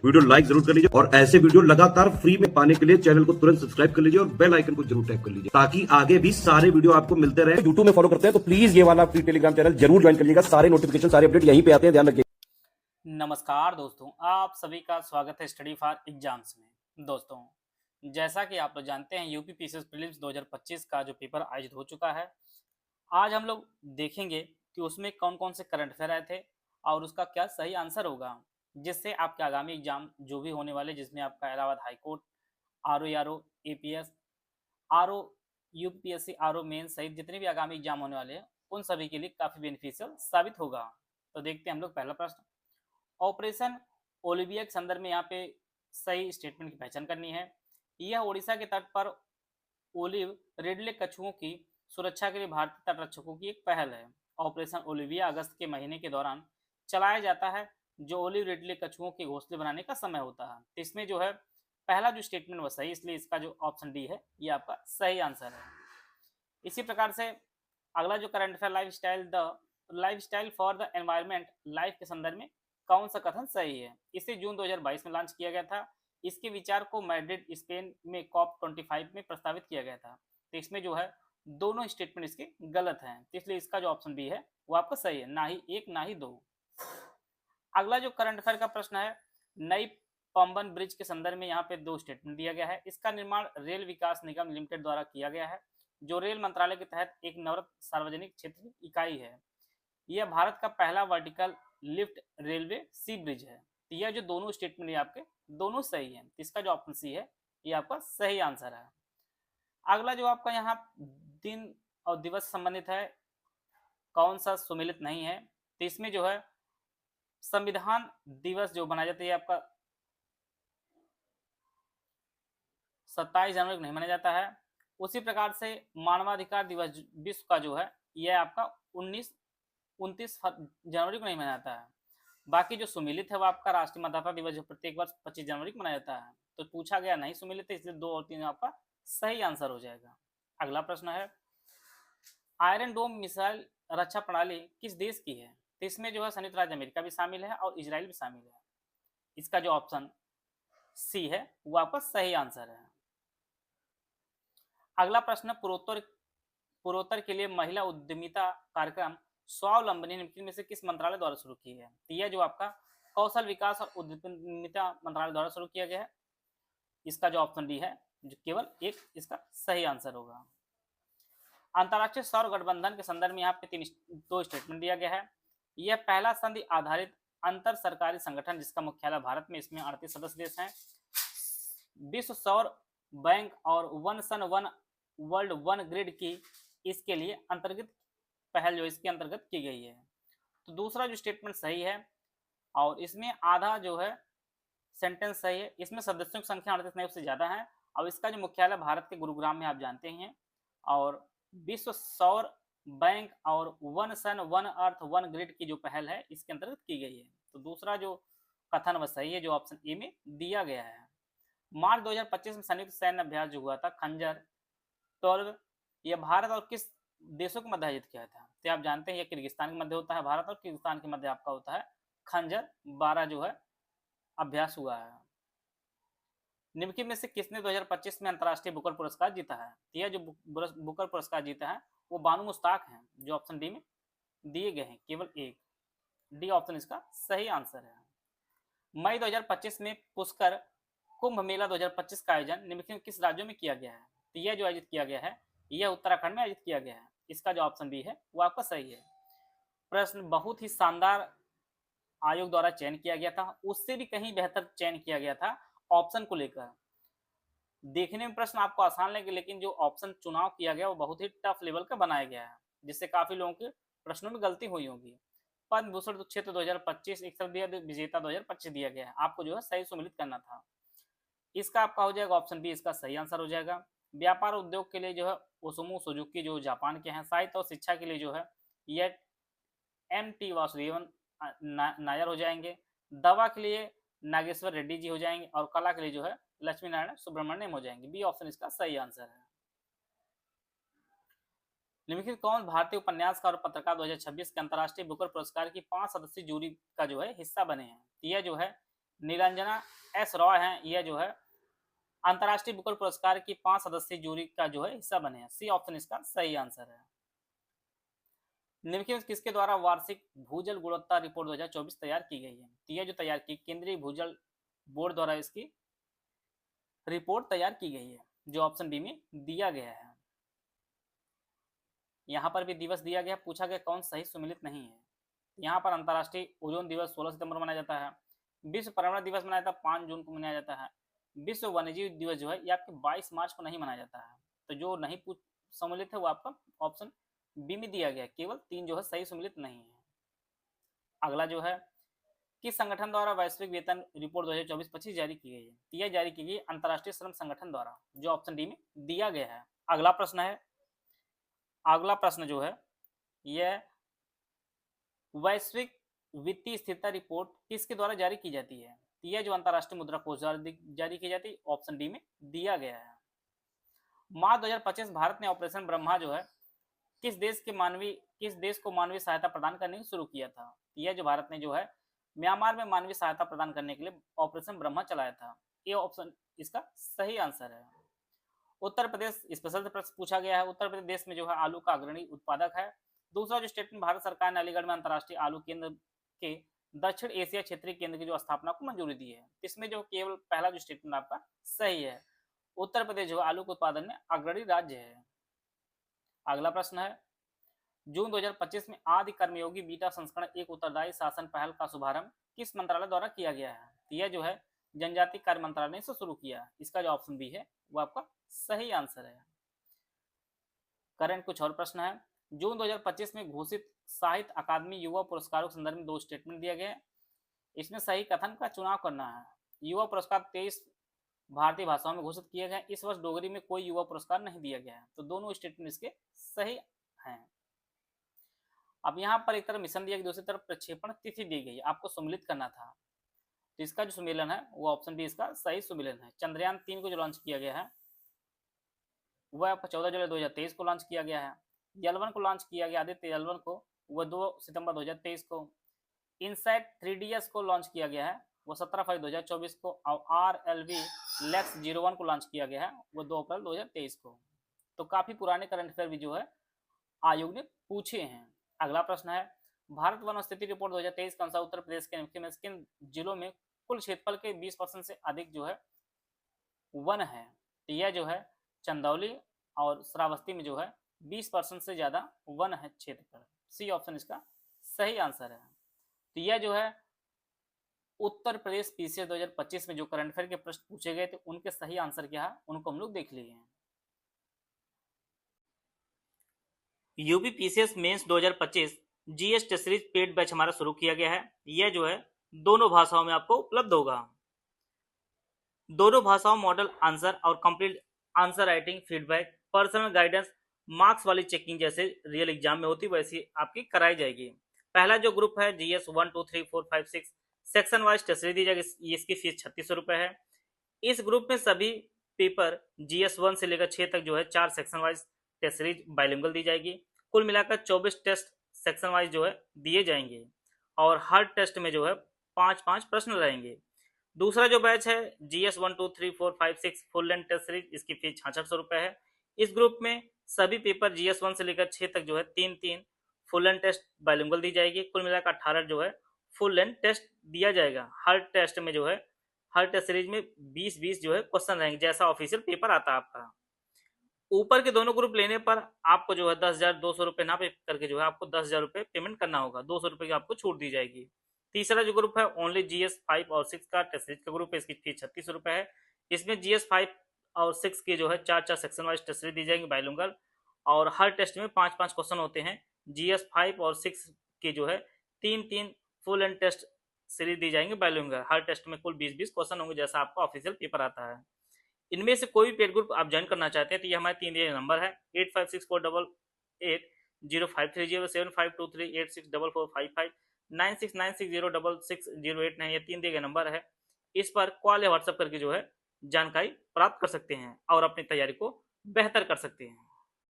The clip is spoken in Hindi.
वीडियो लाइक जरूर कर लीजिए और ऐसे वीडियो लगातार फ्री में पाने के लिए चैनल को तुरंत सब्सक्राइब कर लीजिए और बेल आइकन को जरूर टैप कर लीजिए ताकि आगे भी सारे वीडियो आपको मिलते रहे। यूट्यूब में फॉलो करते हैं तो प्लीज ये वाला फ्री टेलीग्राम चैनल जरूर ज्वाइन कर लीजिएगा। सारे नोटिफिकेशन सारे अपडेट यहीं पे आते हैं, ध्यान रखिए। नमस्कार दोस्तों, आप सभी का स्वागत है स्टडी फॉर एग्जाम्स में। दोस्तों, जैसा कि आप लोग जानते हैं यूपी पीसीएस प्रीलिम्स 2025 का जो पेपर आयोजित हो चुका है, आज हम लोग देखेंगे कि उसमें कौन कौन से करंट अफेयर आए थे और उसका क्या सही आंसर होगा, जिससे आपके आगामी एग्जाम जो भी होने वाले, जिसमें आपका Allahabad high court, R O APS, R O UPSC, R O main सहित जितने भी आगामी एग्जाम होने वाले हैं उन सभी के लिए काफ़ी बेनिफिशियल साबित होगा। तो देखते हैं हम लोग पहला प्रश्न। ऑपरेशन ओलिविया के संदर्भ में यहाँ पे सही स्टेटमेंट की पहचान करनी है। यह ओडिशा के तट पर ओलिव रिडले कछुओं की सुरक्षा के लिए भारतीय तटरक्षकों की एक पहल है। ऑपरेशन ओलिविया अगस्त के महीने के दौरान चलाया जाता है, जो ओलिव रिडले कछुओं के घोंसले बनाने का समय होता है। तो इसमें जो है पहला जो स्टेटमेंट वो सही, इसलिए इसका जो ऑप्शन डी है ये आपका सही आंसर है। इसी प्रकार से अगला जो current affair lifestyle for the environment life के संदर्भ में कौन सा कथन सही है। इसे जून 2022 में लॉन्च किया गया था। इसके विचार को मैड्रिड स्पेन में कॉप 25 में प्रस्तावित किया गया था। तो इसमें जो है दोनों स्टेटमेंट इसके गलत हैं, तो इसलिए इसका जो ऑप्शन बी है वो आपका सही है, ना ही एक ना ही दो। अगला जो करंट अफेयर का प्रश्न है, नई पंबन ब्रिज के संदर्भ में यहाँ पे दो स्टेटमेंट दिया गया है। इसका निर्माण रेल विकास निगम लिमिटेड द्वारा किया गया है, जो रेल मंत्रालय के तहत एक नवरत्न सार्वजनिक क्षेत्र इकाई है। यह भारत का पहला वर्टिकल लिफ्ट रेलवे सी ब्रिज है। तो यह जो दोनों स्टेटमेंट है आपके दोनों सही है, इसका जो ऑप्शन सी है ये आपका सही आंसर है। अगला जो आपका यहाँ दिन और दिवस संबंधित है, कौन सा सुमेलित नहीं है। तो इसमें जो है संविधान दिवस जो मनाया जाता है आपका 27 जनवरी को नहीं मनाया जाता है। उसी प्रकार से मानवाधिकार दिवस विश्व का जो है यह आपका 29 जनवरी को नहीं मनाया जाता है। बाकी जो सुमेलित है वो आपका राष्ट्रीय मतदाता दिवस जो प्रत्येक वर्ष 25 जनवरी को मनाया जाता है। तो पूछा गया नहीं सुमेलित है, इसलिए 2 और 3 आपका सही आंसर हो जाएगा। अगला प्रश्न है, आयरन डोम मिसाइल रक्षा प्रणाली किस देश की है। तो इसमें जो है संयुक्त राज्य अमेरिका भी शामिल है और इजराइल भी शामिल है। इसका जो ऑप्शन सी है वो आपका सही आंसर है। अगला प्रश्न, पूर्वोत्तर के लिए महिला उद्यमिता कार्यक्रम स्वावलंबनी निम्नलिखित में से किस मंत्रालय द्वारा शुरू की है। तो यह जो आपका कौशल विकास और उद्यमिता मंत्रालय द्वारा शुरू किया गया है। इसका जो ऑप्शन डी है जो केवल एक इसका सही आंसर होगा। अंतर्राष्ट्रीय सौर गठबंधन के संदर्भ में यहाँ पे दो स्टेटमेंट दिया गया है। यह पहला संधि आधारित अंतर सरकारी संगठन जिसका मुख्यालय भारत में, इसमें 38 सदस्य देश हैं। विश्व सौर बैंक और one sun one world one grid की इसके लिए अंतर्गत पहल जो इसके अंतर्गत की गई है। तो दूसरा जो स्टेटमेंट सही है और इसमें आधा जो है सेंटेंस सही है। इसमें सदस्यों की संख्या 38 नहीं उससे ज़्यादा है और इसका जो मुख्यालय भारत के गुरुग्राम में आप जानते हैं। और विश्व सौर बैंक और one sun one earth one grid की जो पहल है इसके अंतर्गत की गई है। तो दूसरा जो कथन वह सही है जो ऑप्शन ए में दिया गया है। मार्च 2025 में संयुक्त सैन्य अभ्यास जो हुआ था खंजर 12, यह भारत और किस देशों के मध्य आयोजित किया था। तो आप जानते हैं यह किर्गिस्तान के मध्य होता है। भारत और किर्गिस्तान के मध्य आपका होता है खंजर 12 जो है अभ्यास हुआ है। निम्नलिखित में से किसने 2025 में अंतर्राष्ट्रीय बुकर पुरस्कार जीता है। यह जो बुकर पुरस्कार जीता है वो बानू मुश्ताक हैं, जो ऑप्शन डी में दिए गए हैं, केवल एक डी ऑप्शन इसका सही आंसर है। मई 2025 में पुष्कर कुंभ मेला 2025 का आयोजन निम्नलिखित में किस राज्यों में किया गया है। तो यह जो आयोजित किया गया है यह उत्तराखंड में आयोजित किया गया है। इसका जो ऑप्शन बी है वो आपका सही है। प्रश्न बहुत ही शानदार आयोग द्वारा चयन किया गया था, उससे भी कहीं बेहतर चयन किया गया था ऑप्शन को लेकर। देखने में प्रश्न आपको आसान लगे, लेकिन जो ऑप्शन चुनाव किया गया वो बहुत ही टफ लेवल का बनाया गया है, जिससे काफी लोगों के प्रश्नों में गलती हुई होगी। पद्म भूषण क्षेत्र 2025 एक विजेता 2025 दिया गया है, आपको जो है सही सुमिलित करना था। इसका आपका हो जाएगा ऑप्शन बी, इसका सही आंसर हो जाएगा। व्यापार उद्योग के लिए जो है ओसुमु सुजुकी जो जापान के हैं। साहित्य और शिक्षा के लिए जो है यह MT वासुदेवन नायर हो जाएंगे। दवा के लिए नागेश्वर रेड्डी जी हो जाएंगे और कला के लिए जो है लक्ष्मी नारायण सुब्रमण्यम हो जाएंगे। बी ऑप्शन इसका सही आंसर है। निम्नलिखित कौन भारतीय उपन्यासकार और पत्रकार 2026 के अंतर्राष्ट्रीय बुकर पुरस्कार की 5 सदस्यीय जूरी का जो है हिस्सा बने हैं। यह जो है नीलांजना एस रॉय हैं, यह जो है अंतर्राष्ट्रीय बुकर पुरस्कार की 5 सदस्यीय जूरी का जो है हिस्सा बने हैं। सी ऑप्शन इसका सही आंसर है। निम्नलिखित में किसके द्वारा वार्षिक भूजल गुणवत्ता रिपोर्ट 2024 तैयार की गई है? तो यह जो तैयार की केंद्रीय भूजल बोर्ड द्वारा इसकी रिपोर्ट तैयार की गई है, जो ऑप्शन बी में दिया गया है। यहाँ पर भी दिवस दिया गया, पूछा गया कौन सही सुमेलित नहीं है। यहाँ पर अंतर्राष्ट्रीय ओजोन दिवस 16 सितंबर मनाया जाता है, विश्व पर्यावरण दिवस मनाया जाता है 5 जून को मनाया जाता है, विश्व वन्यजीव दिवस जो है ये आपके 22 मार्च को नहीं मनाया जाता है। तो जो नहीं सम्मिलित है वो आपका ऑप्शन बी में दिया गया, केवल 3 जो है सही सम्मिलित नहीं है। अगला जो है किस संगठन द्वारा वैश्विक वेतन रिपोर्ट 2024-25 जारी की गई है? यह जारी की गई अंतर्राष्ट्रीय श्रम संगठन द्वारा, जो ऑप्शन डी में दिया गया है। अगला प्रश्न जो है यह वैश्विक वित्तीय स्थिरता रिपोर्ट किसके द्वारा जारी की जाती है? यह जो अंतर्राष्ट्रीय मुद्रा कोष जारी की जाती है, ऑप्शन डी में दिया गया है। मार्च 2025 भारत ने ऑपरेशन ब्रह्मा जो है किस देश को मानवीय सहायता प्रदान करने की शुरू किया था? यह जो भारत ने जो है म्यांमार में मानवीय सहायता प्रदान करने के लिए ऑपरेशन ब्रह्मा चलाया था। ये ऑप्शन इसका सही आंसर है। उत्तर प्रदेश स्पेशल से प्रश्न पूछा गया है। उत्तर प्रदेश में जो है आलू का अग्रणी उत्पादक है। दूसरा जो स्टेटमेंट, भारत सरकार ने अलीगढ़ में अंतर्राष्ट्रीय आलू केंद्र के दक्षिण एशिया क्षेत्रीय केंद्र की जो स्थापना को मंजूरी दी है। इसमें जो केवल पहला जो स्टेटमेंट आपका सही है। उत्तर प्रदेश जो आलू के उत्पादन में अग्रणी राज्य है। अगला प्रश्न है जून 2025 में आदि कर्मयोगी बीटा संस्करण एक उत्तरदायी शासन पहल का शुभारंभ किस मंत्रालय द्वारा किया गया है? यह जो है जनजातीय कार्य मंत्रालय ने इसे शुरू किया। इसका जो ऑप्शन बी है वो आपका सही आंसर है। करंट कुछ और प्रश्न है। जून 2025 में घोषित साहित्य अकादमी युवा पुरस्कारों के संदर्भ में 2 स्टेटमेंट दिए गए। इसमें सही कथन का चुनाव करना है। युवा पुरस्कार 23 भारतीय भाषाओं में घोषित किए गए। इस वर्ष डोगरी में कोई युवा पुरस्कार नहीं दिया गया है। तो दोनों स्टेटमेंट इसके सही हैं। अब यहाँ पर एक तरफ मिशन दिया गया, दूसरी तरफ प्रक्षेपण तिथि दी गई, आपको सम्मिलित करना था। तो इसका जो सम्मेलन है वो ऑप्शन बी इसका सही सम्मेलन है। चंद्रयान 3 को जो लॉन्च किया गया है वह आपका 14 जुलाई 2023 को लॉन्च किया गया है। L1 को लॉन्च किया गया, आदित्य L1 को, वह 2 सितंबर 2023 को। इनसाइट 3DS को लॉन्च किया गया है, वो 17 फरवरी 2024 को। और RLV Lex 01 को लॉन्च किया गया है, वो 2 अप्रैल 2023 को। तो काफी पुराने करंट अफेयर भी जो है आयोग ने पूछे हैं। अगला प्रश्न है भारत वन स्थिति रिपोर्ट 2023 के अनुसार उत्तर प्रदेश के मुख्य में किन जिलों में कुल क्षेत्रफल के 20% से अधिक जो है वन है? तो यह जो है चंदौली और श्रावस्ती में जो है 20% से ज्यादा वन है क्षेत्रफल। सी ऑप्शन इसका सही आंसर है। तो यह जो है उत्तर प्रदेश पीसीएस 2025 में जो करंट अफेयर के प्रश्न पूछे गए थे उनके सही आंसर क्या है उनको हम लोग देख लिए हैं। UP PCS mains 2025 GS test series paid batch हमारा शुरू किया गया है। यह जो है दोनों भाषाओं में आपको उपलब्ध होगा। दोनों भाषाओं मॉडल आंसर और complete answer writing, feedback, personal guidance, marks वाली चेकिंग जैसे रियल एग्जाम में होती वैसी आपकी कराई जाएगी। पहला जो ग्रुप है GS 1, 2, 3, 4, 5, 6 section wise test series दी जाएगी। इसकी फीस 3600 रुपए है। इस ग्रुप में सभी पेपर जीएस 1 से लेकर 6 तक जो है 4 section wise test series bilingual दी जाएगी। कुल मिलाकर 24 टेस्ट सेक्शन वाइज जो है दिए जाएंगे और हर टेस्ट में जो है 5-5 प्रश्न रहेंगे। दूसरा जो बैच है GS 1, 2, 3, 4, 5, 6 full length test series, इसकी फीस 6600 रुपए है। इस ग्रुप में सभी पेपर जीएस 1 से लेकर 6 तक जो है 3-3 फुल लेंथ टेस्ट बाइलिंगुअल दी जाएगी। कुल मिलाकर 18 जो है फुल लेंथ टेस्ट दिया जाएगा। हर टेस्ट में जो है हर टेस्ट सीरीज में 20-20 जो है क्वेश्चन रहेंगे, जैसा ऑफिशियल पेपर आता है आपका। ऊपर के दोनों ग्रुप लेने पर आपको जो है 10,200 रुपये ना पे करके जो है आपको 10,000 रुपये पेमेंट करना होगा। 200 रुपये की आपको छूट दी जाएगी। तीसरा जो ग्रुप है ओनली जीएस 5 और 6 का टेस्ट सीरीज का ग्रुप है, इसकी फीस 3600 रुपये है। इसमें जीएस 5 और 6 के जो है 4-4 सेक्शन वाइज टेस्ट सीरीज दी जाएंगी बाइलिंगुअल और हर टेस्ट में 5-5 क्वेश्चन होते हैं। जीएस 5 और 6 के जो है 3-3 फुल एंड टेस्ट सीरीज दी जाएंगे बाइलिंगुअल। हर टेस्ट में कुल 20-20 क्वेश्चन होंगे, जैसा आपको ऑफिशियल पेपर आता है। इनमें से कोई भी पेड ग्रुप आप ज्वाइन करना चाहते हैं तो ये हमारे 3 दिए नंबर है 8564880530 7523864455 9696066089। ये 3 दिए गए नंबर है। इस पर कॉल या व्हाट्सएप करके जो है जानकारी प्राप्त कर सकते हैं और अपनी तैयारी को बेहतर कर सकते हैं।